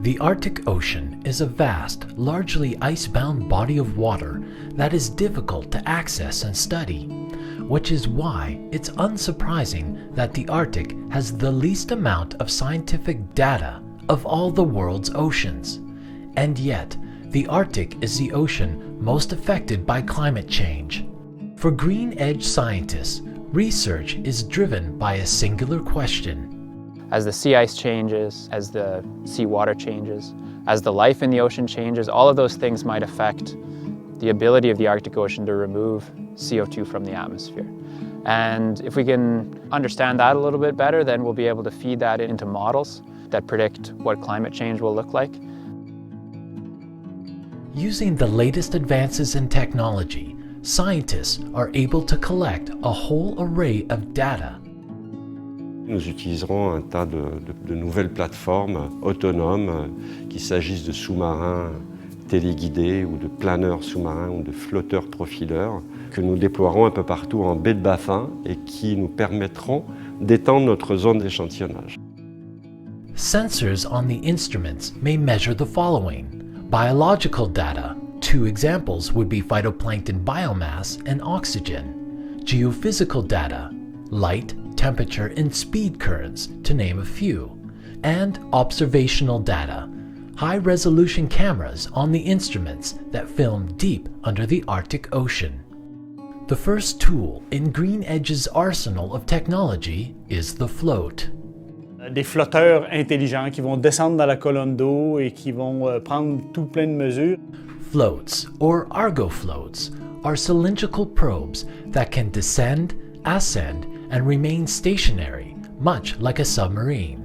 The Arctic Ocean is a vast, largely ice-bound body of water that is difficult to access and study, which is why it's unsurprising that the Arctic has the least amount of scientific data of all the world's oceans. And yet, the Arctic is the ocean most affected by climate change. For Green Edge scientists, research is driven by a singular question. As the sea ice changes, as the seawater changes, as the life in the ocean changes, all of those things might affect the ability of the Arctic Ocean to remove CO2 from the atmosphere. And if we can understand that a little bit better, then we'll be able to feed that into models that predict what climate change will look like. Using the latest advances in technology, scientists are able to collect a whole array of data. Nous utiliserons un tas de nouvelles plateformes autonomes, qu'il s'agisse de sous-marins téléguidés ou de planeurs sous-marins ou de flotteurs profileurs, que nous déploierons un peu partout en baie de Baffin et qui nous permettront d'étendre notre zone d'échantillonnage. Sensors on the instruments may measure the following: biological data. Two examples would be phytoplankton biomass and oxygen. Geophysical data, light, temperature, and speed currents, to name a few. And observational data, high-resolution cameras on the instruments that film deep under the Arctic Ocean. The first tool in Green Edge's arsenal of technology is the float. Des flotteurs intelligents qui vont descendre dans la colonne d'eau et qui vont prendre tout plein de mesures. Floats, or Argo floats, are cylindrical probes that can descend, ascend, and remain stationary, much like a submarine.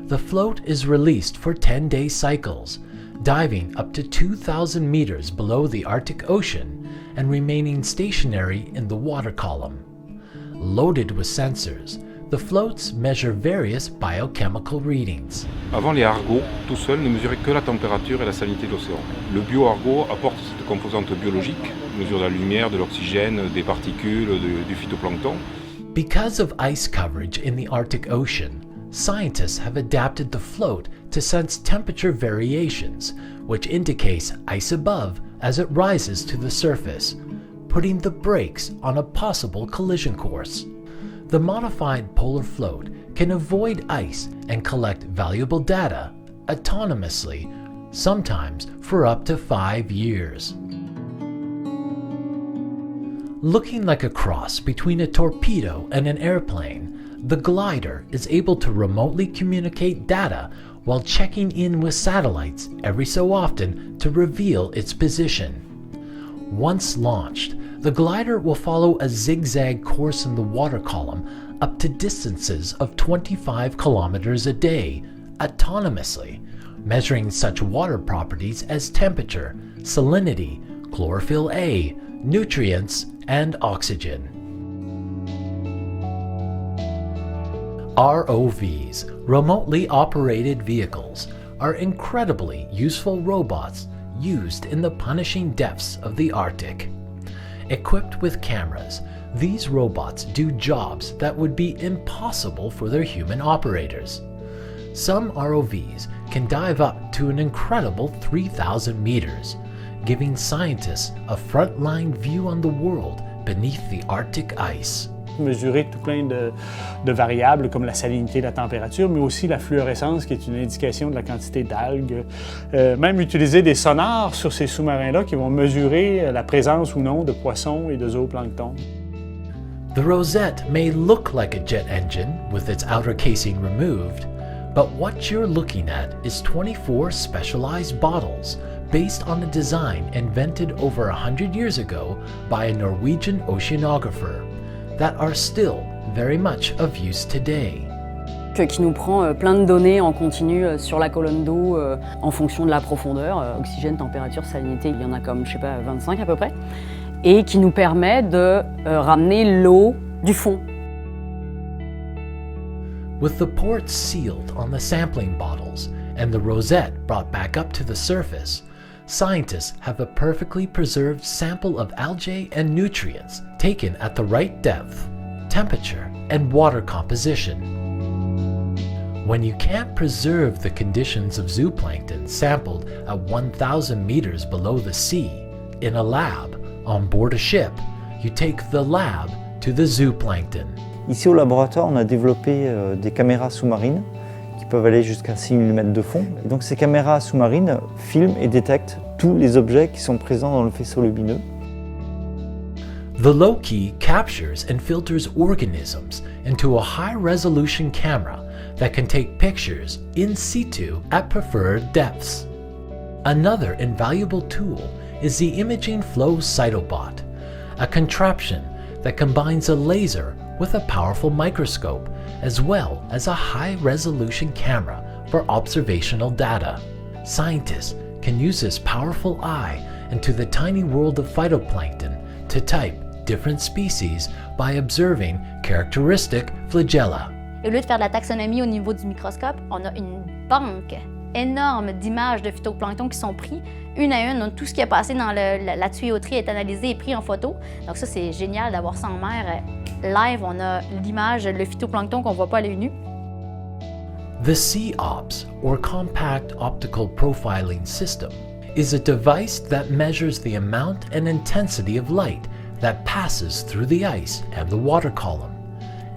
The float is released for 10-day cycles, diving up to 2,000 meters below the Arctic Ocean and remaining stationary in the water column. Loaded with sensors, the floats measure various biochemical readings. Avant, les argots, tout seuls, ne mesuraient que la température et la salinité de l'océan. Le bio-argot apporte cette composante biologique, mesure de la lumière, de l'oxygène, des particules, du phytoplancton. Because of ice coverage in the Arctic Ocean, scientists have adapted the float to sense temperature variations, which indicates ice above as it rises to the surface, putting the brakes on a possible collision course. The modified polar float can avoid ice and collect valuable data autonomously, sometimes for up to 5 years. Looking like a cross between a torpedo and an airplane, the glider is able to remotely communicate data while checking in with satellites every so often to reveal its position. Once launched, the glider will follow a zigzag course in the water column up to distances of 25 kilometers a day, autonomously, measuring such water properties as temperature, salinity, chlorophyll A, nutrients, and oxygen. ROVs, remotely operated vehicles, are incredibly useful robots used in the punishing depths of the Arctic. Equipped with cameras, these robots do jobs that would be impossible for their human operators. Some ROVs can dive up to an incredible 3,000 meters, giving scientists a frontline view on the world beneath the Arctic ice. Mesurer tout plein de variables comme la salinité, la température, mais aussi la fluorescence qui est une indication de la quantité d'algues. Même utiliser des sonars sur ces sous-marins-là qui vont mesurer la présence ou non de poissons et de zooplancton. The rosette may look like a jet engine with its outer casing removed, but what you're looking at is 24 specialized bottles based on a design invented over 100 years ago by a Norwegian oceanographer that are still very much of use today. Qui nous prend plein de données en continu sur la colonne d'eau en fonction de la profondeur, oxygène, température, salinité, il y en a comme, je sais pas, 25 à peu près, et qui nous permet de ramener l'eau du fond. With the ports sealed on the sampling bottles and the rosette brought back up to the surface, scientists have a perfectly preserved sample of algae and nutrients taken at the right depth, temperature, and water composition. When you can't preserve the conditions of zooplankton sampled at 1,000 meters below the sea in a lab on board a ship, you take the lab to the zooplankton. Ici au laboratoire, on a développé des caméras sous-marines qui peuvent aller jusqu'à 6 mm de fond. Et donc ces caméras sous-marines filment et détectent tous les objets qui sont présents dans le faisceau lumineux. The low-key captures and filters organisms into a high-resolution camera that can take pictures in situ at preferred depths. Another invaluable tool is the imaging flow cytobot, a contraption that combines a laser with a powerful microscope as well as a high-resolution camera for observational data. Scientists can use this powerful eye into the tiny world of phytoplankton to type different species by observing characteristic flagella. Et au lieu de faire de la taxonomie au niveau du microscope, on a une banque énorme d'images de phytoplancton qui sont prises une à une. Donc, tout ce qui est passé dans la tuyauterie est analysé et pris en photo. Donc ça, c'est génial d'avoir ça en mer. Live, on a l'image, le phytoplancton qu'on ne voit pas à l'œil nu. The COPS, or Compact Optical Profiling System, is a device that measures the amount and intensity of light that passes through the ice and the water column,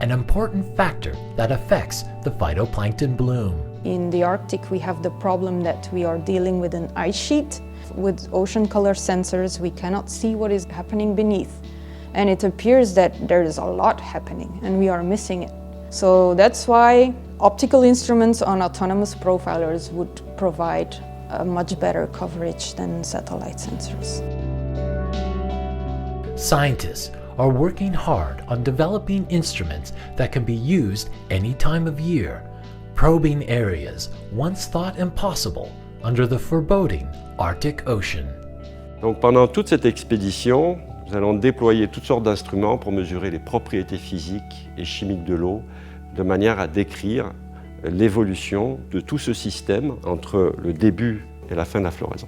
an important factor that affects the phytoplankton bloom. In the Arctic, we have the problem that we are dealing with an ice sheet. With ocean color sensors, we cannot see what is happening beneath. And it appears that there is a lot happening and we are missing it. So that's why optical instruments on autonomous profilers would provide a much better coverage than satellite sensors. Scientists are working hard on developing instruments that can be used any time of year, probing areas once thought impossible under the foreboding Arctic Ocean. Donc pendant toute cette expédition, nous allons déployer toutes sortes d'instruments pour mesurer les propriétés physiques et chimiques de l'eau, de manière à décrire l'évolution de tout ce système entre le début et la fin de la floraison.